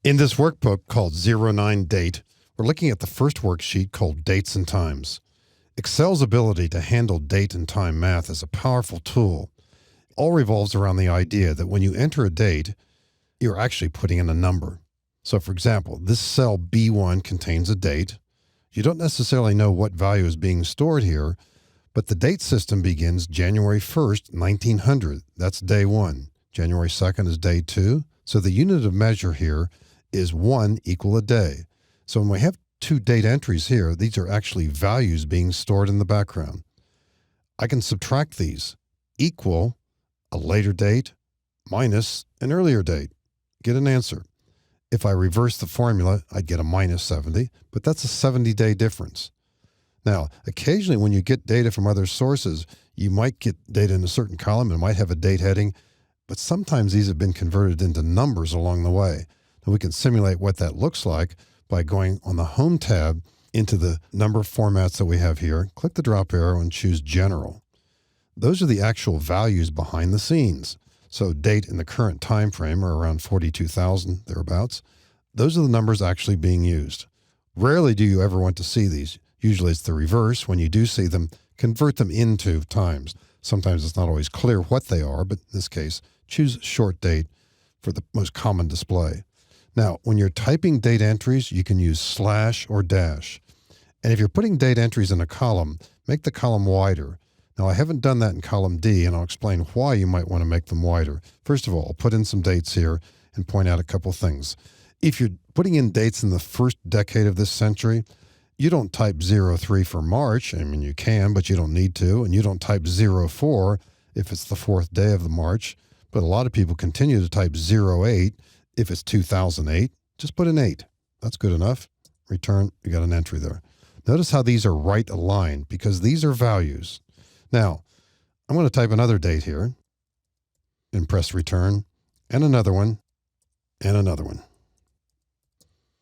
In this workbook called 09 Date, we're looking at the first worksheet called Dates and Times. Excel's ability to handle date and time math is a powerful tool. It all revolves around the idea that when you enter a date, you're actually putting in a number. So for example, this cell B1 contains a date. You don't necessarily know what value is being stored here, but the date system begins January 1st, 1900. That's day one. January 2nd is day two. So the unit of measure here is 1 equal a day. So when we have two date entries here, these are actually values being stored in the background. I can subtract these. Equal a later date minus an earlier date. Get an answer. If I reverse the formula, I'd get a minus 70, but that's a 70-day difference. Now, occasionally when you get data from other sources, you might get data in a certain column and might have a date heading, but sometimes these have been converted into numbers along the way. Now we can simulate what that looks like by going on the Home tab into the number formats that we have here. Click the drop arrow and choose General. Those are the actual values behind the scenes. So date in the current time frame are around 42,000, thereabouts. Those are the numbers actually being used. Rarely do you ever want to see these. Usually it's the reverse. When you do see them, convert them into times. Sometimes it's not always clear what they are, but in this case, choose short date for the most common display. Now, when you're typing date entries, you can use slash or dash. And if you're putting date entries in a column, make the column wider. Now, I haven't done that in column D, and I'll explain why you might want to make them wider. First of all, I'll put in some dates here and point out a couple things. If you're putting in dates in the first decade of this century, you don't type 03 for March. I mean, you can, but you don't need to. And you don't type 04 if it's the fourth day of the March. But a lot of people continue to type 08 if it's 2008. Just put an 8. That's good enough. Return, you got an entry there. Notice how these are right aligned because these are values. Now, I'm going to type another date here and press return, and another one, and another one.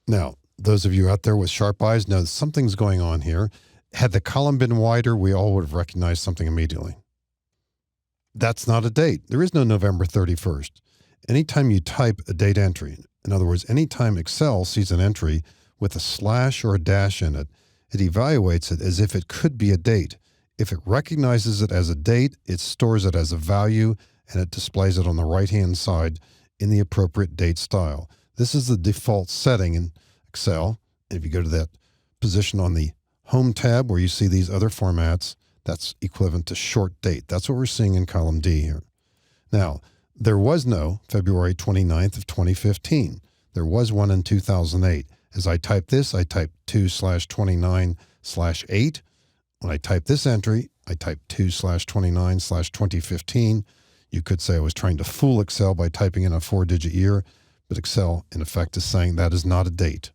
Now, those of you out there with sharp eyes know something's going on here. Had the column been wider, we all would have recognized something immediately. That's not a date. There is no November 31st. Anytime you type a date entry, in other words, anytime Excel sees an entry with a slash or a dash in it, it evaluates it as if it could be a date. If it recognizes it as a date, it stores it as a value, and it displays it on the right-hand side in the appropriate date style. This is the default setting in Excel. If you go to that position on the Home tab where you see these other formats, that's equivalent to short date. That's what we're seeing in column D here. Now, there was no February 29th of 2015. There was one in 2008. As I type this, I type 2/29/8. When I type this entry, I type 2/29/2015. You could say I was trying to fool Excel by typing in a 4-digit year, but Excel, in effect, is saying that is not a date.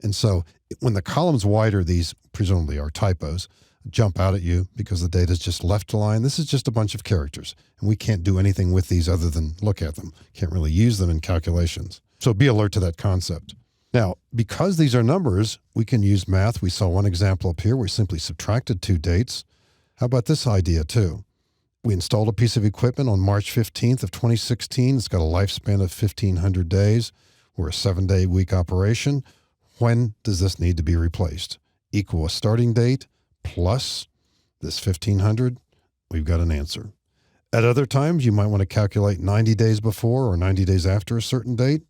And so when the column's wider, these presumably are typos, jump out at you because the data is just left aligned. This is just a bunch of characters, and we can't do anything with these other than look at them. Can't really use them in calculations. So be alert to that concept. Now, because these are numbers, we can use math. We saw one example up here. We simply subtracted two dates. How about this idea too? We installed a piece of equipment on March 15th of 2016. It's got a lifespan of 1,500 days. We're a 7-day-week operation. When does this need to be replaced? Equal a starting date plus this 1,500. We've got an answer. At other times, you might want to calculate 90 days before or 90 days after a certain date.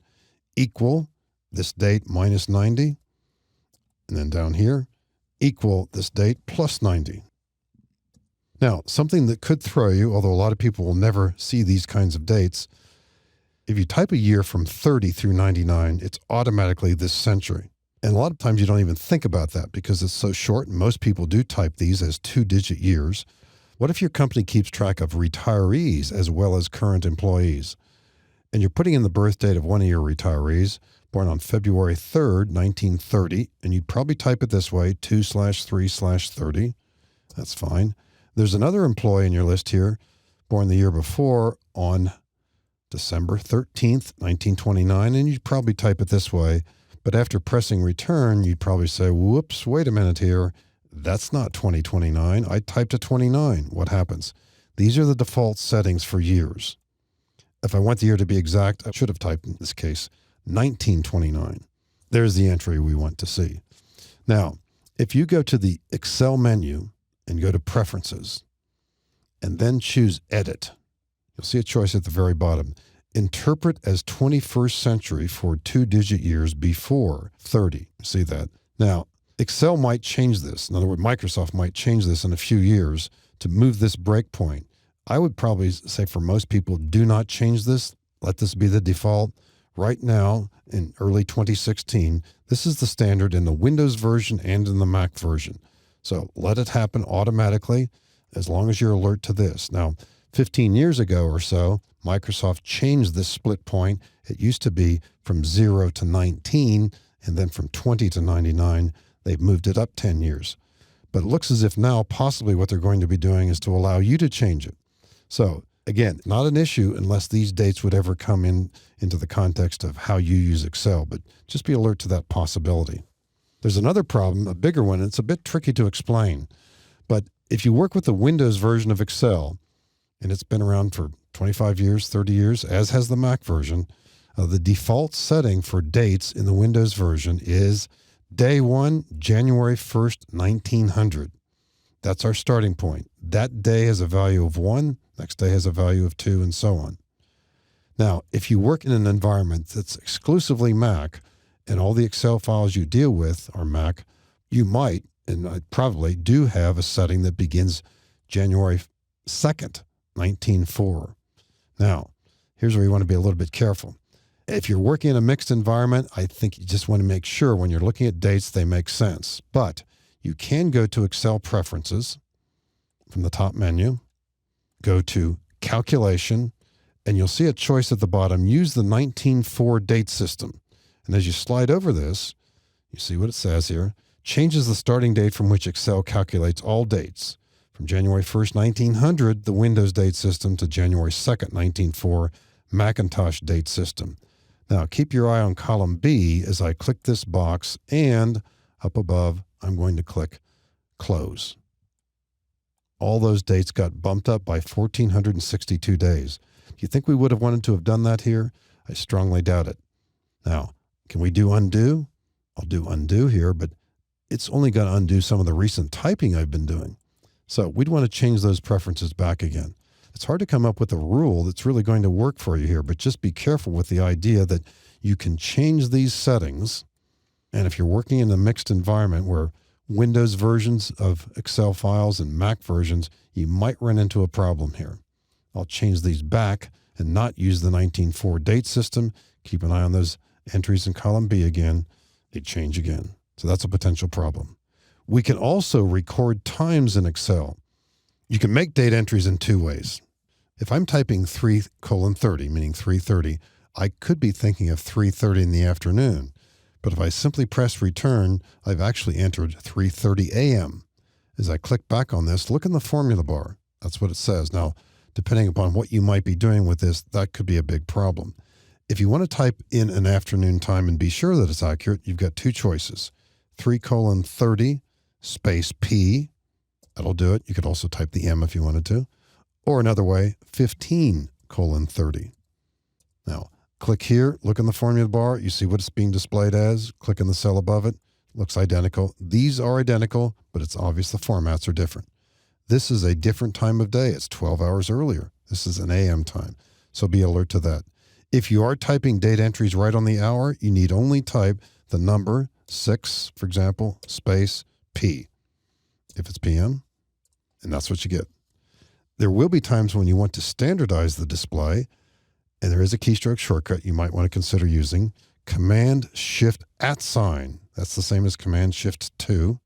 Equal this date minus 90. And then down here, equal this date plus 90. Now, something that could throw you, although a lot of people will never see these kinds of dates, if you type a year from 30 through 99, it's automatically this century. And a lot of times you don't even think about that because it's so short, and most people do type these as 2-digit years. What if your company keeps track of retirees as well as current employees? And you're putting in the birth date of one of your retirees, born on February 3rd, 1930, and you'd probably type it this way, 2/3/30. That's fine. There's another employee in your list here, born the year before on December 13th, 1929, and you'd probably type it this way. But after pressing return, you'd probably say, whoops, wait a minute here. That's not 2029. I typed a 29. What happens? These are the default settings for years. If I want the year to be exact, I should have typed, in this case, 1929. There's the entry we want to see. Now, if you go to the Excel menu and go to Preferences and then choose Edit, you'll see a choice at the very bottom. Interpret as 21st century for 2-digit years before 30. See that? Now, Excel might change this. In other words, Microsoft might change this in a few years to move this breakpoint. I would probably say for most people, do not change this. Let this be the default. Right now, in early 2016, this is the standard in the Windows version and in the Mac version. So let it happen automatically as long as you're alert to this. Now, 15 years ago or so, Microsoft changed this split point. It used to be from 0 to 19, and then from 20 to 99. They've moved it up 10 years. But it looks as if now possibly what they're going to be doing is to allow you to change it. So again, not an issue unless these dates would ever come into the context of how you use Excel, but just be alert to that possibility. There's another problem, a bigger one. It's a bit tricky to explain. But if you work with the Windows version of Excel, and it's been around for 25 years, 30 years, as has the Mac version, the default setting for dates in the Windows version is Day 1, January 1st, 1900. That's our starting point. That day has a value of 1, next day has a value of 2, and so on. Now, if you work in an environment that's exclusively Mac, and all the Excel files you deal with are Mac, you might, and I probably do have a setting that begins January 2nd, 1904. Now, here's where you want to be a little bit careful. If you're working in a mixed environment, I think you just want to make sure when you're looking at dates, they make sense. But you can go to Excel Preferences from the top menu, go to Calculation, and you'll see a choice at the bottom, use the 1904 date system. And as you slide over this, you see what it says here, changes the starting date from which Excel calculates all dates. From January 1st, 1900, the Windows date system, to January 2nd, 1904, Macintosh date system. Now, keep your eye on column B as I click this box, and up above, I'm going to click Close. All those dates got bumped up by 1,462 days. Do you think we would have wanted to have done that here? I strongly doubt it. Now, can we do undo? I'll do undo here, but it's only going to undo some of the recent typing I've been doing. So we'd want to change those preferences back again. It's hard to come up with a rule that's really going to work for you here, but just be careful with the idea that you can change these settings. And if you're working in a mixed environment where Windows versions of Excel files and Mac versions, you might run into a problem here. I'll change these back and not use the 1904 date system. Keep an eye on those entries in column B again. They change again. So that's a potential problem. We can also record times in Excel. You can make date entries in two ways. If I'm typing 3:30, meaning 3:30, I could be thinking of 3:30 in the afternoon. But if I simply press return, I've actually entered 3:30 a.m. As I click back on this, look in the formula bar. That's what it says. Now, depending upon what you might be doing with this, that could be a big problem. If you want to type in an afternoon time and be sure that it's accurate, you've got two choices. 3:30 space P. That'll do it. You could also type the M if you wanted to. Or another way, 15:30. Now, click here, look in the formula bar. You see what it's being displayed as. Click in the cell above it. Looks identical. These are identical, but it's obvious the formats are different. This is a different time of day. It's 12 hours earlier. This is an AM time. So be alert to that. If you are typing date entries right on the hour, you need only type the number 6, for example, space P. If it's PM, and that's what you get. There will be times when you want to standardize the display, and there is a keystroke shortcut you might want to consider using. Command-Shift @ That's the same as Command-Shift 2.